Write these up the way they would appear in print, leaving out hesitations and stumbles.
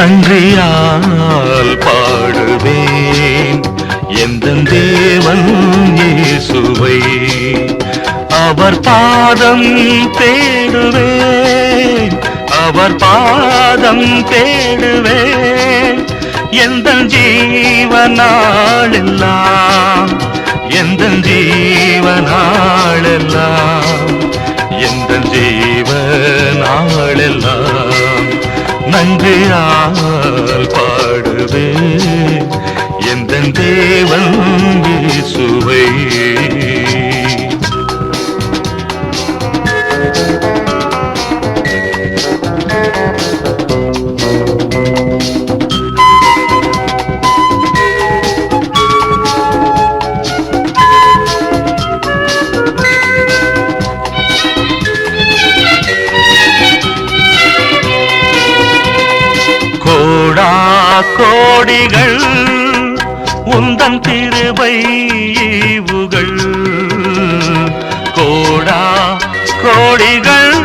நன்றியால் பாடுவேன் எந்தன் தேவன் இயேசுவை. அவர் பாதம் தேடுவேன், அவர் பாதம் தேடுவேன் எந்தன் ஜீவனாளெல்லாம், எந்தன் ஜீவனாளெல்லாம், எந்தன் ஜீவனாளெல்லாம். நன்றியால் பாடுவேன் எந்தன் தேவன் இயேசுவை. கோடிகள் உந்தன் கிருபை ஈவுகள், கோடா கோடிகள்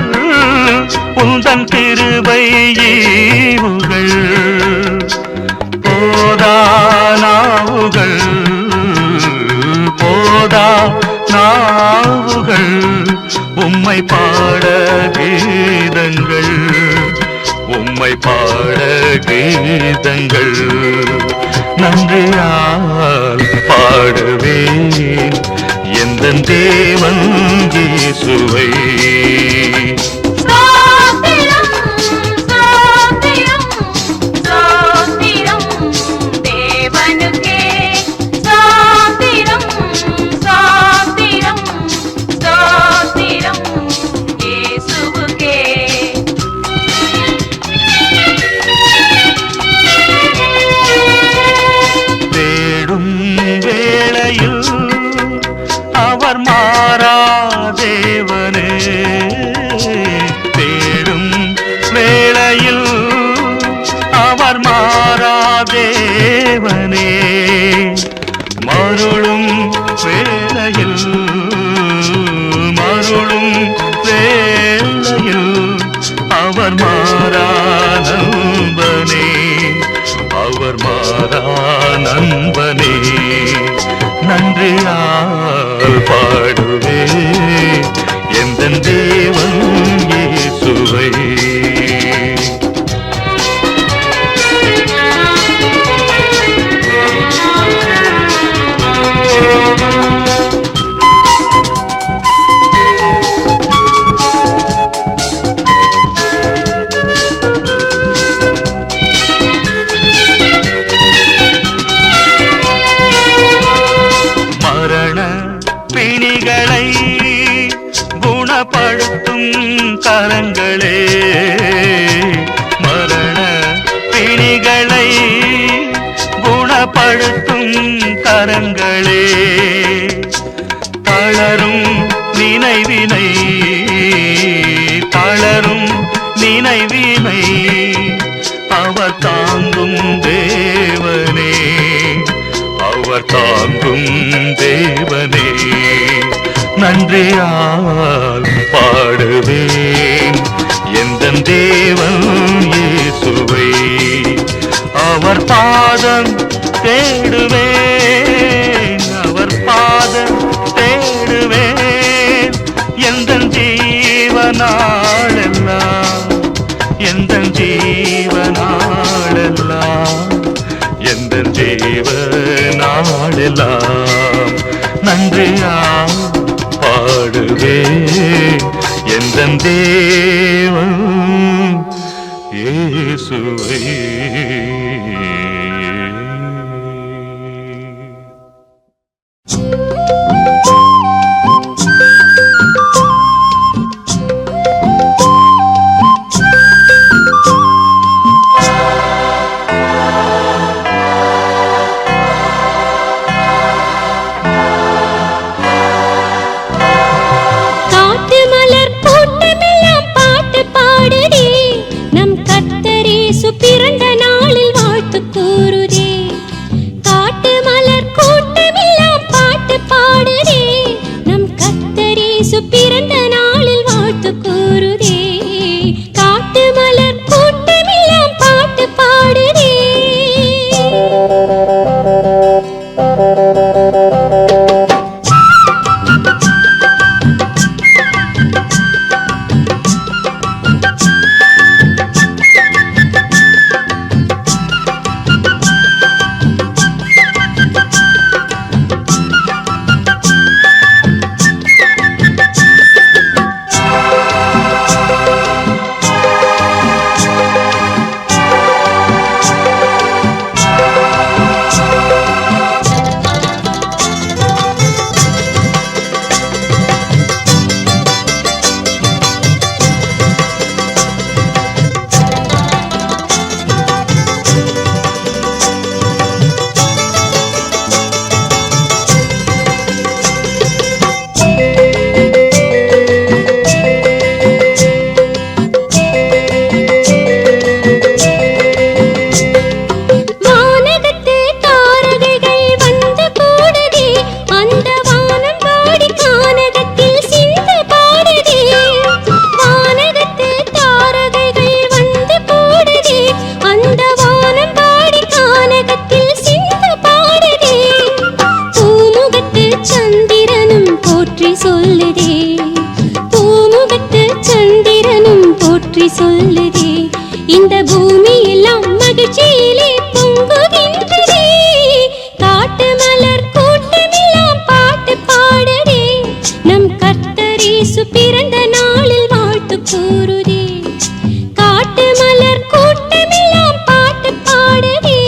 உந்தன் கிருபை ஈவுகள். போதா நாவுகள், போதா நாவுகள் உம்மை பாட கீதங்கள், உம்மை பாட கீதங்கள். நன்றியால் பாடுவேன் எந்தன் தேவன் இயேசுவை. அவர் மாறாதேவனே, தேடும் வேளையில் அவர் மாறாதேவனே, மருளும் வேளையில், மருளும் வேளையில் அவர் மாறா நண்பனே, அவர் மாறா நண்பனே. நன்றியால் பாடுவேன் எந்தன் தேவன் இயேசுவை. பிணிகளை குணப்படுத்தும் கரங்களே, மரண பிணிகளை குணப்படுத்தும் கரங்களே, தளரும் நினைவினை, தளரும் நினைவினை அவர் தாங்கும் தேவனே, அவர் தாங்கும் தேவனே. நன்றியால் பாடுவேன் எந்தன் தேவன் இயேசுவை. அவர் பாதம் தேடுவேன், அவர் பாதம் தேடுவேன் எந்தன் ஜீவனாளெல்லாம், எந்தன் ஜீவனாளெல்லாம், எந்தன் ஜீவனாளெல்லாம். நன்றியால் பாடுவேன் எந்தன் தேவன் இயேசுவை. பிறந்த நாளில் வாழ்த்து சாட்சி சொல்லுதே. இந்த பூமி எல்லாம் மகிழ்ச்சியிலே பொங்குகின்றதே. காட்டு மலர் கூட்டமெல்லாம் பாட்டு பாடுதே. நம் கர்த்தர் இயேசு பிறந்த நாளில் வாழ்த்து கூறுதே. காட்டு மலர் கூட்டமெல்லாம் பாட்டு பாடுதே.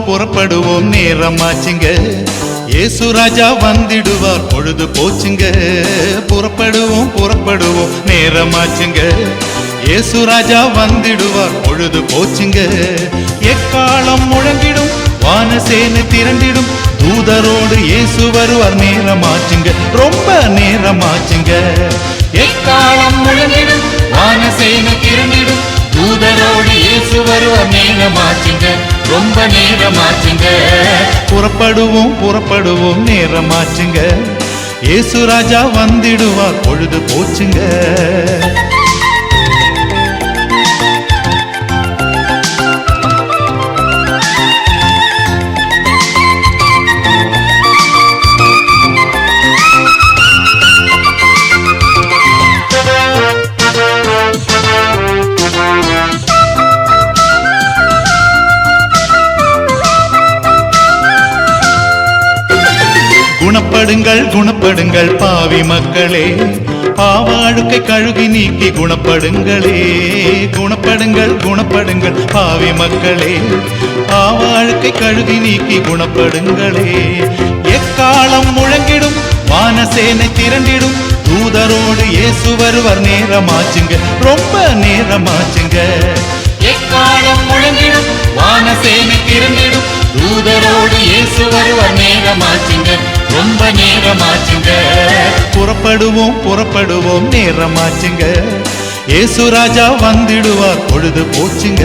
புறப்படுவோம் நேரமாச்சுங்க. இயேசு ராஜா வந்திடுவார் பொழுது போச்சுங்க. புறப்படுவோம் நேரமாச்சுங்க. இயேசு ராஜா வந்திடுவார் பொழுது போச்சுங்க. எக்காலம் முழங்கிடும் வானசேனை திரண்டிடும் தூதரோடு இயேசு வருவார் நேரமாச்சுங்க. ரொம்ப நேரமாச்சுங்க. எக்காலம் முழங்கிடும் வானசேனை திரண்டிடும் தூதரோடு இயேசு வருவார் நேரமாச்சுங்க. ரொம்ப நேரமாச்சுங்க. புறப்படுவோம் நேரமாச்சுங்க. இயேசு ராஜா வந்திடுவார் பொழுது போச்சுங்க. குணப்படுங்கள் பாவி மக்களே, பாவாழுக்கை கழுகி நீக்கி குணப்படுங்களே. குணப்படுங்கள் பாவி மக்களே, பாவாழுக்கை கழுகி நீக்கி குணப்படுங்களே. எக்காலம் முழங்கிடும் வானசேனை திரண்டிடும் தூதரோடு இயேசு வருவார் நேரமாச்சுங்க. ரொம்ப நேரமாச்சுங்க. எக்காலம் முழங்கிடும் வானசேனை திரண்டிடும் தூதரோடு இயேசு வருவார் நேரமாச்சுங்க. ரொம்ப நேரமாச்சுங்க. புறப்படுவோம் நேரமாச்சுங்க. இயேசு ராஜா வந்திடுவார் பொழுது போச்சுங்க.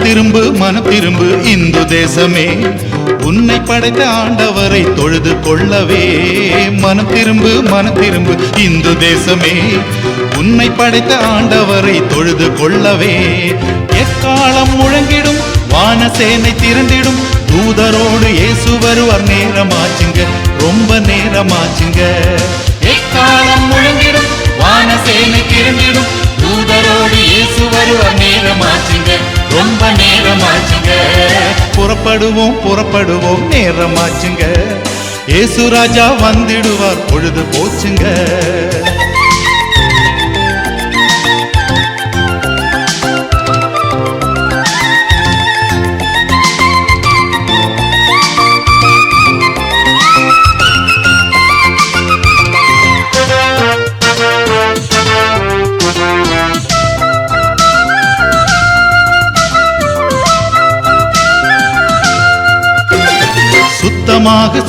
மனம் திரும்பு இந்து தேசமே, உன்னை படைத்த ஆண்டவரை தொழுது கொள்ளவே. மனம் திரும்பு இந்து தேசமே, உன்னை படைத்த ஆண்டவரை தொழுது கொள்ளவே. எக்காலம் முழங்கிடும் வானசேனை திரண்டிடும், தூதரோடு இயேசு வருவார் நேரமாச்சுங்க, ரொம்ப நேரமாச்சுங்க. எக்காலம் முழங்கிடும் வானசேனை திரண்டிடும், தூதரோடு இயேசு வருவார் நேரமாச்சுங்க, ரொம்ப நேரமாச்சுங்க. புறப்படுவோம் நேரமாச்சுங்க, இயேசு ராஜா வந்திடுவார் பொழுது போச்சுங்க.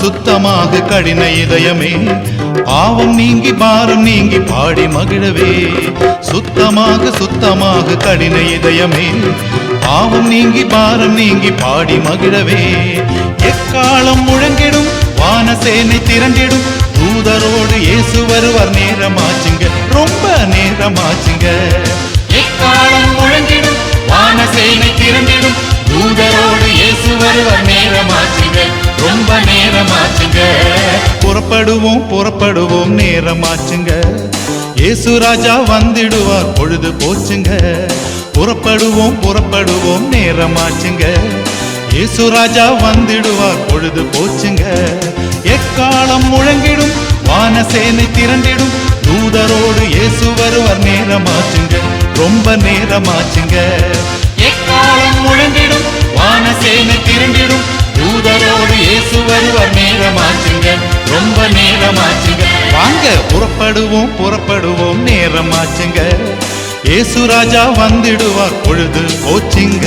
சுத்தமாக கடின இதயமே, பாவம் நீங்கி பாரம் நீங்கி பாடி மகிழவே. சுத்தமாக கடின இதயமே, பாவம் நீங்கி பாரம் நீங்கி பாடி மகிழவே. எக்காலம் முழங்கிடும் வானசேனை திரண்டிடும், தூதரோடு இயேசு வருவார் நேரமாச்சுங்க, ரொம்ப நேரமாச்சுங்க. எக்காலம் முழங்கிடும் வானசேனை திரண்டிடும், தூதரோடு இயேசு வருவார் நேரமாச்சுங்க, ரொம்ப நேரமாச்சுங்க. புறப்படுவோம் நேரமாச்சுங்க, இயேசு ராஜா வந்திடுவார் பொழுது போச்சுங்க. புறப்படுவோம் நேரமாச்சுங்க, இயேசு ராஜா வந்திடுவார் பொழுது போச்சுங்க. எக்காலம் முழங்கிடும் வானசேனை திரண்டிடும், தூதரோடு இயேசு வருவார் நேரமாச்சுங்க, ரொம்ப நேரமாச்சுங்க. எக்காலம் முழங்கிடும் வானசேனை திரண்டிடும், தூதரோடு இயேசு வருவார் நேரமாச்சுங்க, ரொம்ப நேரமாச்சுங்க. வாங்க புறப்படுவோம் நேரமாச்சுங்க, இயேசு ராஜா வந்திடுவார் பொழுது போச்சுங்க.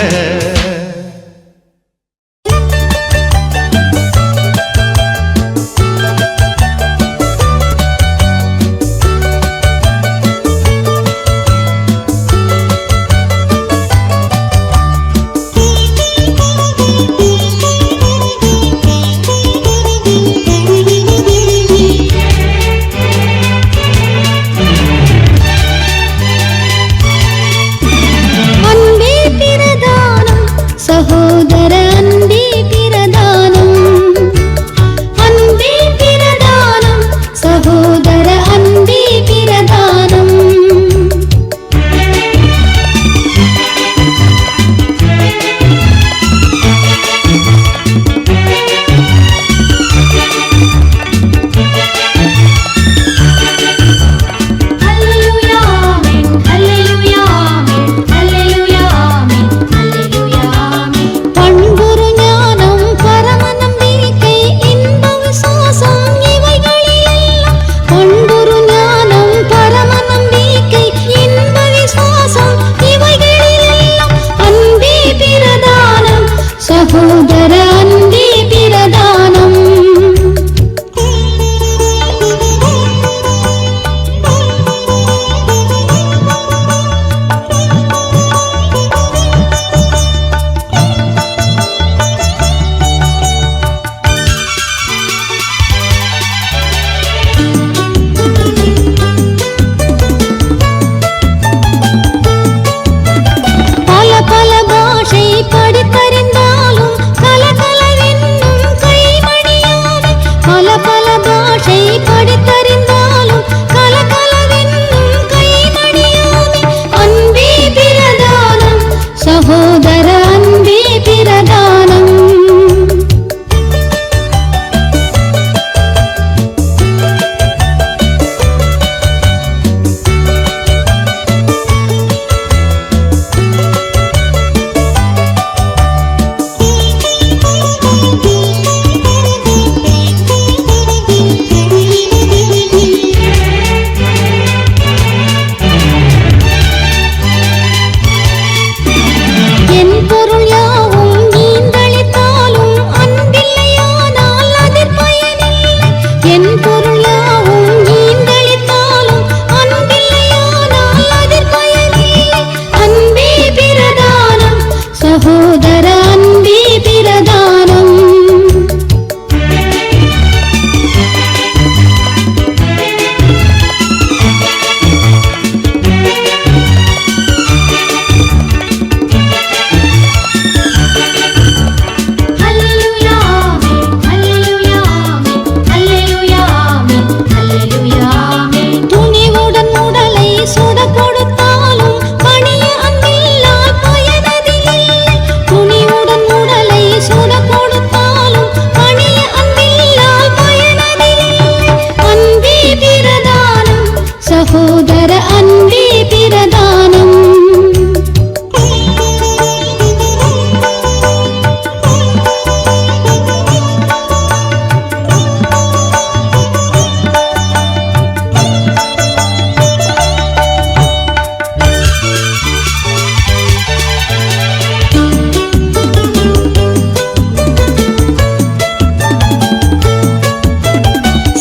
சகோதர அன்பே பிரதானம்.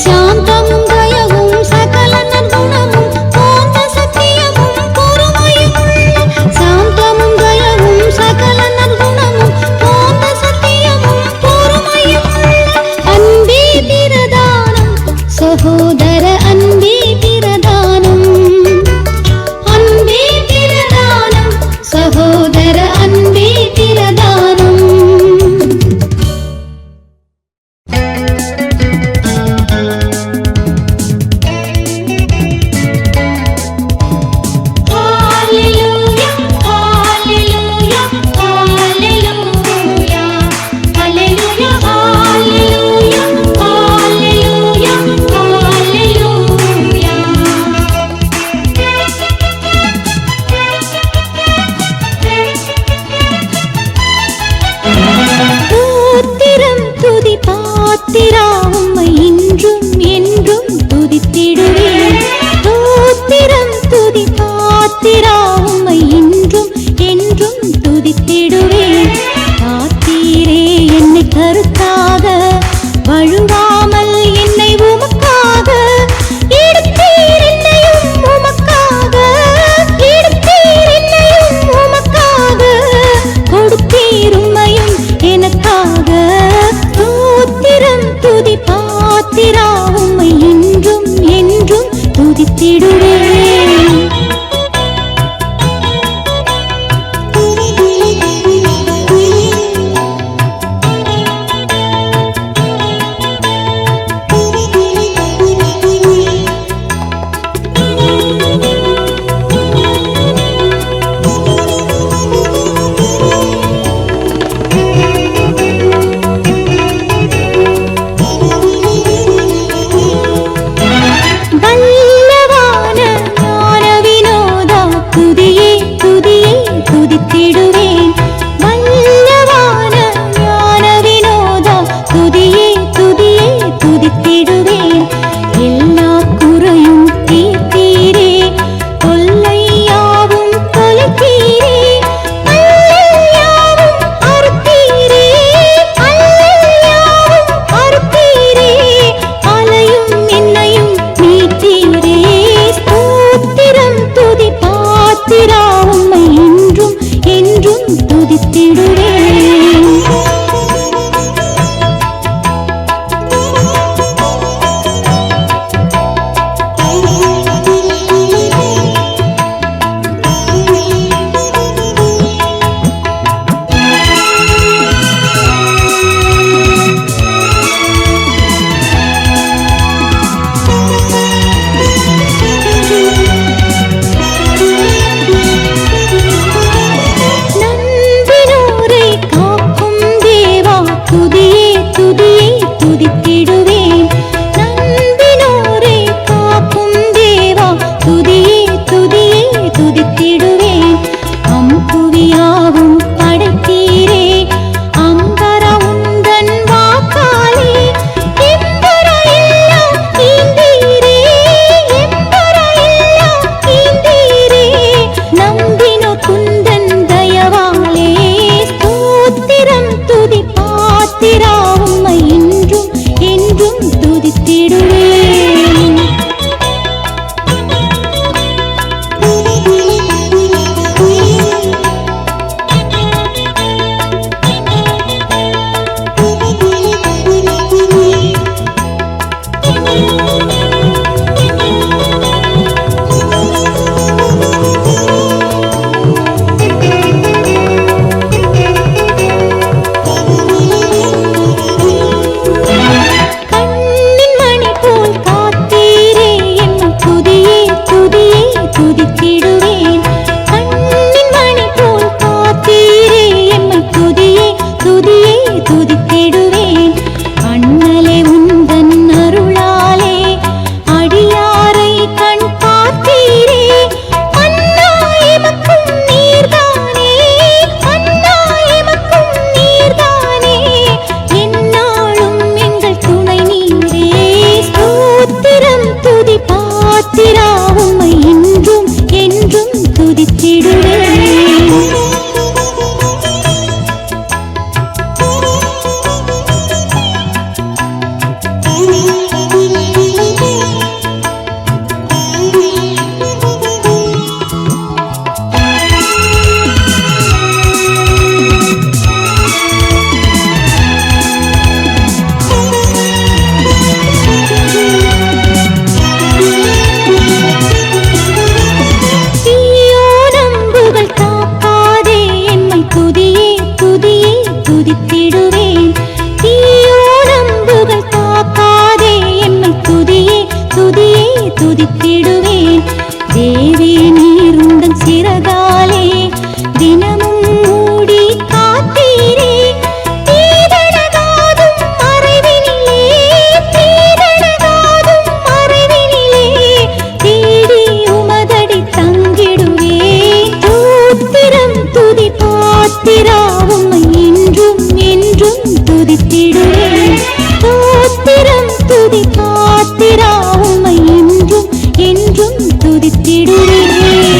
சாந்தமும் தயவும் சகல நற்குணமும் போன்ற சத்தியமும் பொறுமையும் உள்ள. சாந்தமும் தயவும் சகல நற்குணமும் போன்ற சத்தியமும் பொறுமையும் உள்ள. அன்பே பிரதானம் சகோதர அன்பே பிரதானம். அன்பே பிரதானம் சகோதர அன்பே பிரதானம். Hallelujah, hallelujah, hallelujah, hallelujah, hallelujah, hallelujah, hallelujah. தோத்திரம் துதி பாத்திரா உம்மை இன்றும் என்றும் துதித்திடுவேன். தோத்திரம் துதி பாத்திரா உம்மை இன்றும் என்றும் துதித்திடுவேன். காத்தீரே என்னை கருத்தாக வழுவாமல் என்னை உமக்காக எடுத்தீர். என்னையும் உமக்காக எடுத்தீர். என்னையும் உமக்காக கொடுத்தீர். உம்மையும் எனக்காக. தோத்திரம் துதி பாத்திரா உம்மை இன்றும் என்றும் துதித்திடுவேன். வல்லவான துதித்திடுவேன். தேவே நீருந்தன் சிறகாலே தினமும் மூடி காத்தீரே. தீதனகாதும் மறைவினிலே, தீதனகாதும் மறைவினிலே தேடி உமதடி தங்கிடுவேன். தோத்திரம் துதி பாத்திரா உம்மை என்றும் என்றும் துதித்திடுவேன். தோத்திரம் துதி பாத்திரா உம்மை என்றும் என்றும் துதித்திடுவேன்.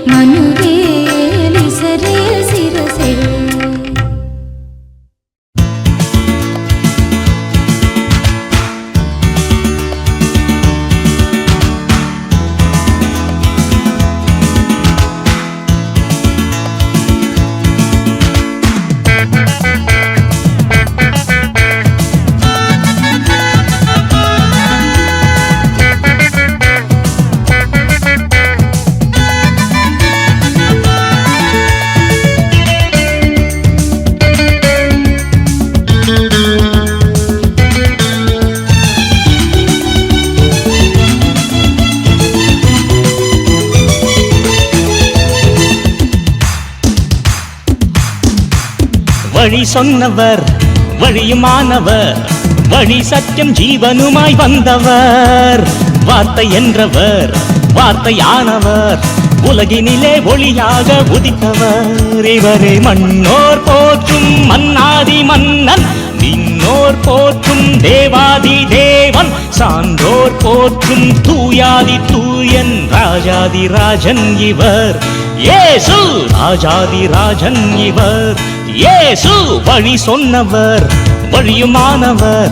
மனுவேல் இசரேல் சிரசேல். வழி சொன்னவர் வழியுமானவர் வழி சத்தியம் ஜீவனுமாய் வந்தவர் வார்த்தை என்றவர் வார்த்தையானவர் உலகினிலே ஒளியாக உதித்தவர் இவரே மண்ணோர் போற்றும் மன்னாதி மன்னன் விண்ணோர் போற்றும் தேவாதி தேவன் சான்றோர் போற்றும் தூயாதி தூயன் ராஜாதி ராஜன் இவர் இயேசு ராஜாதி ராஜன் இவர் இயேசு வழி சொன்னவர் வழியுமானவர்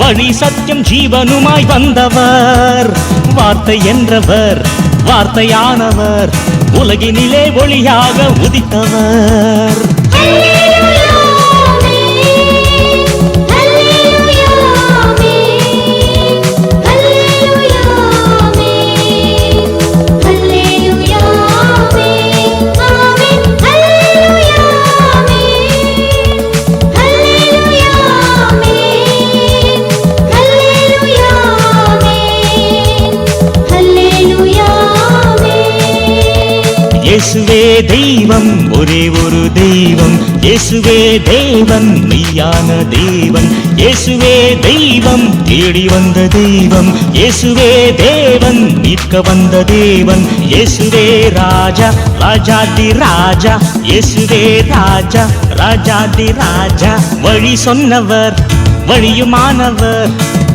வழி சத்தியம் ஜீவனுமாய் வந்தவர் வார்த்தை என்றவர் வார்த்தையானவர் உலகினிலே ஒளியாக உதித்தவர். இயேசுவே தெய்வம் ஒரே ஒரு தெய்வம் இயேசுவே தேவன் மெய்யான தேவன் இயேசுவே தெய்வம் தேடி வந்த தெய்வம் இயேசுவே தேவன் மீட்க வந்த தேவன் இயேசுவே ராஜா ராஜாதி ராஜா இயேசுவே ராஜா ராஜாதி ராஜா வழி சொன்னவர் வழியுமானவர்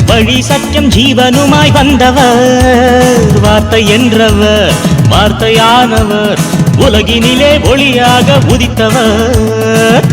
வழி சத்தியம் ஜீவனுமாய் வந்தவர் வார்த்தை என்றவர் வார்த்தையானவர் உலகினிலே ஒளியாக உதித்தவர்.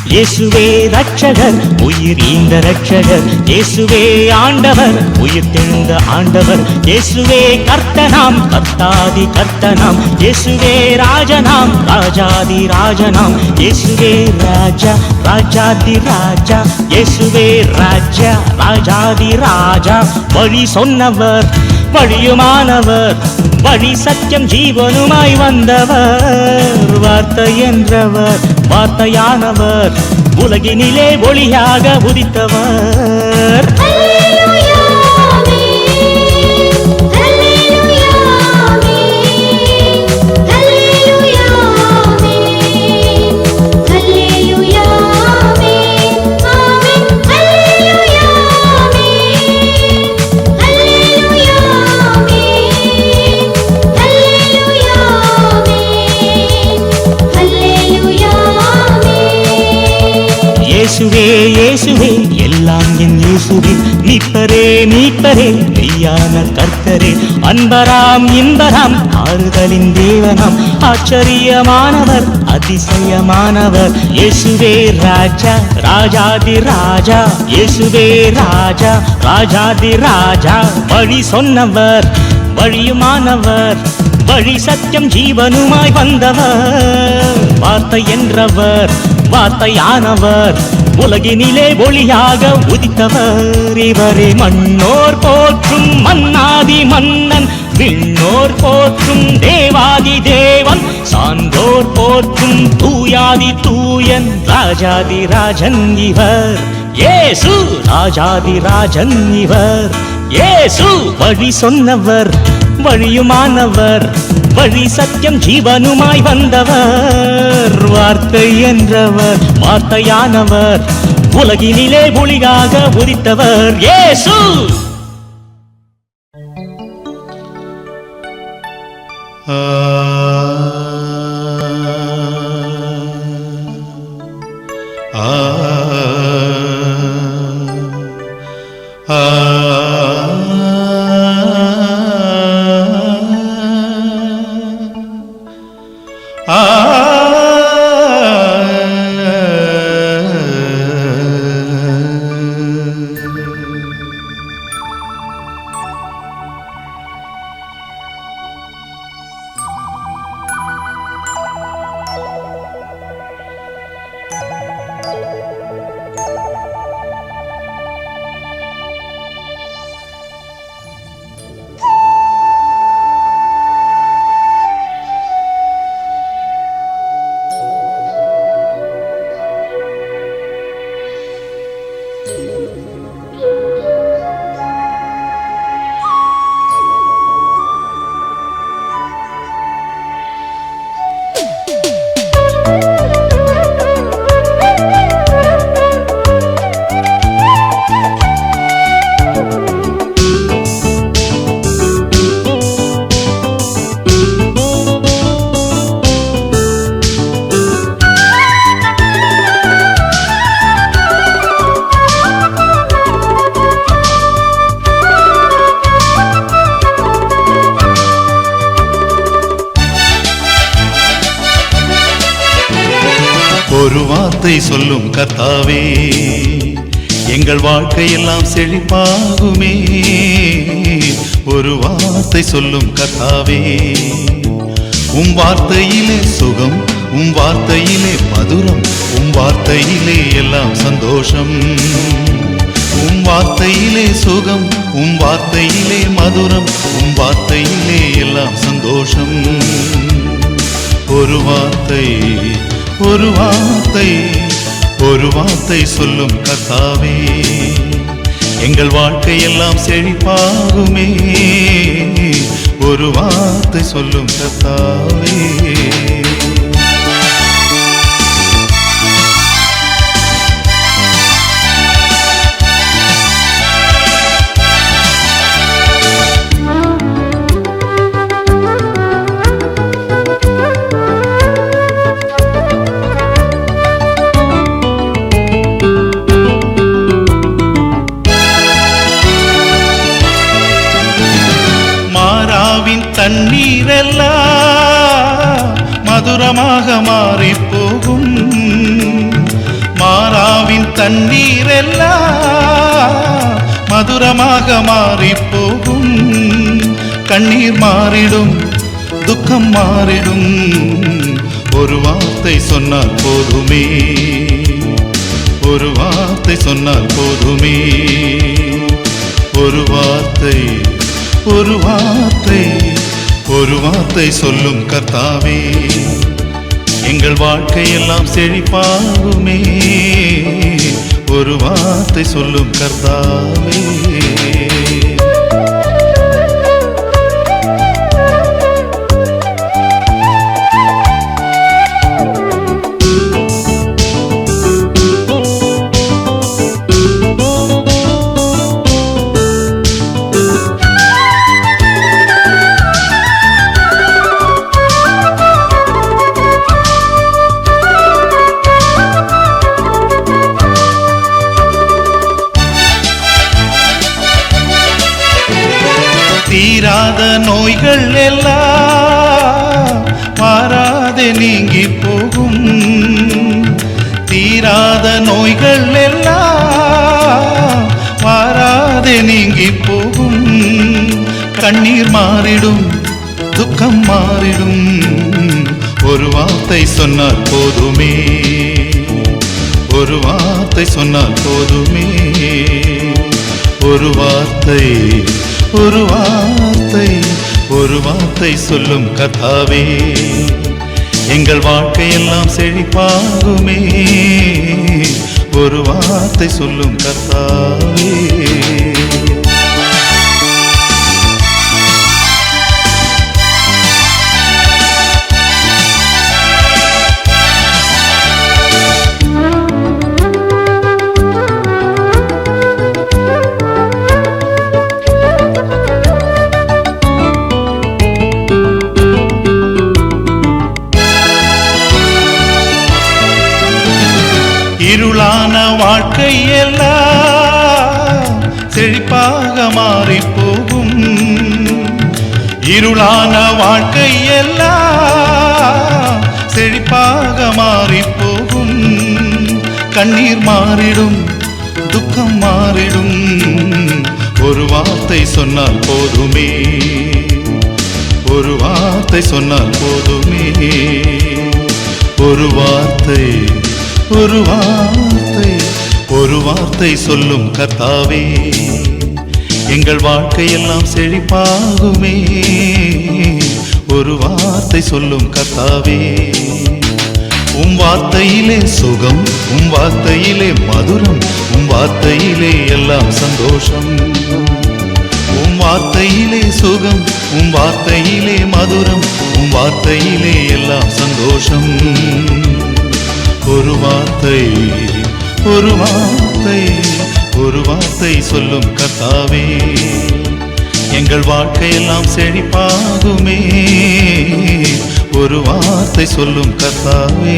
இயேசுவே ரட்சகர் உயிர் ஈந்த ரட்சகர் இயேசுவே ஆண்டவர் உயிர் தெழுந்த ஆண்டவர் இயேசுவே கர்த்தனாம் கர்த்தாதி கர்த்தனாம் இயேசுவே ராஜனாம் ராஜாதி ராஜனாம் இயேசுவே ராஜா ராஜாதி ராஜா இயேசுவே ராஜா ராஜாதி ராஜா வழி சொன்னவர் வழியுமானவர் வழி சத்தியம் ஜீவனுமாய் வந்தவர் வார்த்தை என்றவர் வார்த்தையானவர் உலகினிலே ஒளியாக உதித்தவர். இயேசுவே இயேசுவே எல்லாம் என் இயேசுவே மீட்பரே மீட்பரே மெய்யான கர்த்தரே அன்பராம் இன்பராம் ஆறுதலின் தேவனாம் ஆச்சரியமானவர் அதிசயமானவர் இயேசுவே ராஜா ராஜாதி ராஜா இயேசுவே ராஜா ராஜாதி ராஜா வழி சொன்னவர் வழியுமானவர் வழி சத்தியம் ஜீவனுமாய் வந்தவர் வார்த்தை என்றவர் வார்த்தையானவர் உலகினிலே ஒளியாக உதித்தவர் இவரே. மண்ணோர் போற்றும் மன்னாதி மன்னன், விண்ணோர் போற்றும் தேவாதி தேவன், சான்றோர் போற்றும் தூயாதி தூயன், ராஜாதி ராஜன் இவர் இயேசு. ராஜாதி ராஜன் இவர் இயேசு. வழி சொன்னவர், வழியுமானவர், வழி சத்தியம் ஜீவனுமாய் வந்தவர். வார்த்தை என்றவர், வார்த்தையானவர், உலகினிலே ஒளியாக உதித்தவர் இயேசு. ஒரு வார்த்தை சொல்லும் கர்த்தாவே, எங்கள் வாழ்க்கையெல்லாம் செழிப்பாகுமே. ஒரு வார்த்தை சொல்லும் கர்த்தாவே, உம் வார்த்தையிலே சுகம், உம் வார்த்தையிலே மதுரம், உம் வார்த்தையிலே எல்லாம் சந்தோஷம். உம் வார்த்தையிலே சுகம், உம் வார்த்தையிலே மதுரம், உம் வார்த்தையிலே எல்லாம் சந்தோஷம். ஒரு வார்த்தை, ஒரு வார்த்தை, ஒரு வார்த்தை சொல்லும் கர்த்தாவே, எங்கள் வாழ்க்கையெல்லாம் செழிப்பாகுமே. ஒரு வார்த்தை சொல்லும் கர்த்தாவே. தண்ணீரெல்லாம் மதுரமாக மாறி போகும். மாறாவின் தண்ணீரெல்லாம் மதுரமாக மாறி போகும். கண்ணீர் மாறிடும், துக்கம் மாறிடும். ஒரு வார்த்தை சொன்னால் போதுமே, ஒரு வார்த்தை சொன்னால் போதுமே. ஒரு வார்த்தை, ஒரு வார்த்தை, ஒரு வார்த்தை சொல்லும் கர்த்தாவே, எங்கள் வாழ்க்கையெல்லாம் செழிப்பாகுமே. ஒரு வார்த்தை சொல்லும் கர்த்தாவே. தீராத நோய்கள் எல்லாம் மாறாதே நீங்கி போகும். தீராத நோய்கள் எல்லாம் மாறாதே நீங்கி போகும். கண்ணீர் மாறிடும், துக்கம் மாறிடும். ஒரு வார்த்தை சொன்னால் போதுமே, ஒரு வார்த்தை சொன்னால் போதுமே. ஒரு வார்த்தை ஒரு வார்த்தை ஒரு வார்த்தை சொல்லும் கர்த்தாவே, எங்கள் வாழ்க்கையெல்லாம் செழிப்பாகுமே. ஒரு வார்த்தை சொல்லும் கர்த்தாவே. இருளான வாழ்க்கையெல்லாம் செழிப்பாக மாறி போகும். இருளான வாழ்க்கையெல்லாம் செழிப்பாக மாறி போகும். கண்ணீர் மாறிடும், துக்கம் மாறிடும். ஒரு வார்த்தை சொன்னால் போதுமே. ஒரு வார்த்தை சொன்னால் போதுமே. ஒரு வார்த்தை ஒரு வார்த்தை ஒரு வார்த்தை சொல்லும் கர்த்தாவே, எங்கள் வாழ்க்கையெல்லாம் செழிப்பாகுமே. ஒரு வார்த்தை சொல்லும் கர்த்தாவே. உம் வார்த்தையிலே சுகம், உம் வார்த்தையிலே மதுரம், உம் வார்த்தையிலே எல்லாம் சந்தோஷம். உம் வார்த்தையிலே சுகம், உம் வார்த்தையிலே மதுரம், உம் வார்த்தையிலே எல்லாம் சந்தோஷம். ஒரு வார்த்தை ஒரு வார்த்தை ஒரு வார்த்தை சொல்லும் கர்த்தாவே, எங்கள் வாழ்க்கையெல்லாம் செழிப்பாகுமே. ஒரு வார்த்தை சொல்லும் கர்த்தாவே.